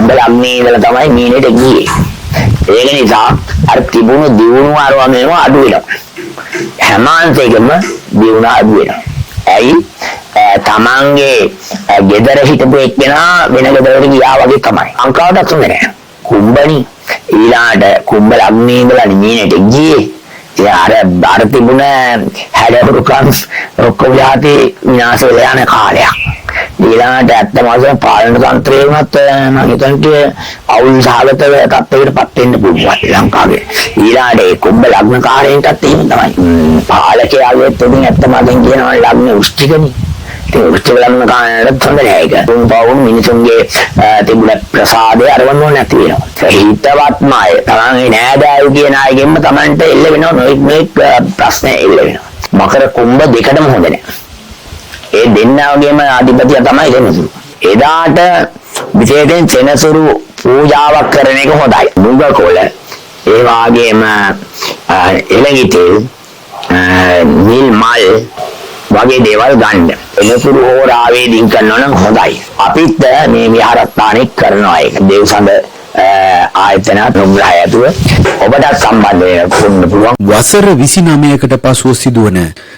කුම්භ ලග්නේ ඉඳලා තමයි මීනෙට ගියේ. ඒක නිසා අර තිබුණු දියුණුව අරවම අඩු වෙනවා. හැම අංශයකම දියුණුව අඩු වෙනවා. ඇයි? තමන්ගේ ගෙදර හිටපු එක්කෙනා වෙන ගෙදරකට ගියා වගේ තමයි. අංකාවටත් හොඳ නැහැ. කුම්භනි ඊළාට කුම්භ ලග්නේ ඉඳලා මීනෙට ගියේ. අර තිබුණ හැඩරුකම් ඔක්කොම යටි විනාශ වෙලා යන කාලයක්. ඊළඟට ඇත්තම වශයෙන් පාලන තන්ත්‍රය වුණත් මම හිතන්නේ අවුල් සහගත තත්ත්වයකටපත් වෙන්න පුළුවන් ලංකාවේ. ඊළඟට ඒ කුම්භ ලග්නකාරයන්ටත් එහෙම තමයි. පාලකයාගේ තුලින් ඇත්තම වශයෙන් කියනවා ලග්න උෂ්ටිකනේ. ඒ උෂ්ටික ලග්නකාරයන්ට හොඳ නැහැ ඒක. තුන්පවුන් මිනිසුන්ගේ තිබුණ ප්‍රසාදය අරවන්න නැති වෙනවා. හිතවත්මය තමන්ගේ නෑදෑයෝ කියන අයගෙන්ම තමන්ට එල්ල වෙනවා නොඑක් ප්‍රශ්න එල්ල වෙනවා. මකර කුම්භ දෙකටම හොඳ නැහැ. ඒ දෙන්නාගේම අධිපතිය තමයි සෙනසුරු. එදාට විශේෂයෙන් සෙනසුරු පූජාවක් කරන එක හොඳයි. මුගකොළ ඒ වගේම එළඟිතෙල් නිල් මල් වගේ දේවල් ගන්න. සෙනසුරු හෝරාවේදී කරනවා නම් හොඳයි. අපිත් මේ විහාරස්ථානෙක කරනවා ඒක. දේවසඳ ආයතන ප්‍රමුඛය ඇතුව ඔබට සම්බන්ධ වෙන්න පුළුවන්. වසර 29කට පසුව සිදුවන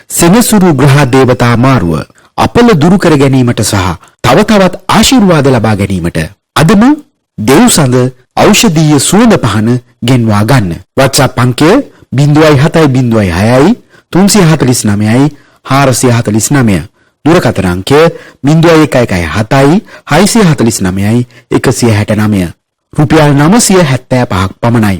සෙනසුරු ග්‍රහ දේවතා මාරුව අපල දුරු කර ගැනීමට සහ තව තවත් ආශිර්වාද ලබා ගැනීමට අදම දේවසඳ ඖෂධීය සුවඳ පහන ගෙන්වා ගන්න. WhatsApp අංකය 0.706යි 349යි 449. දුරකථන අංකය 0117යි 649යි 169. රුපියල් 975ක් පමණයි.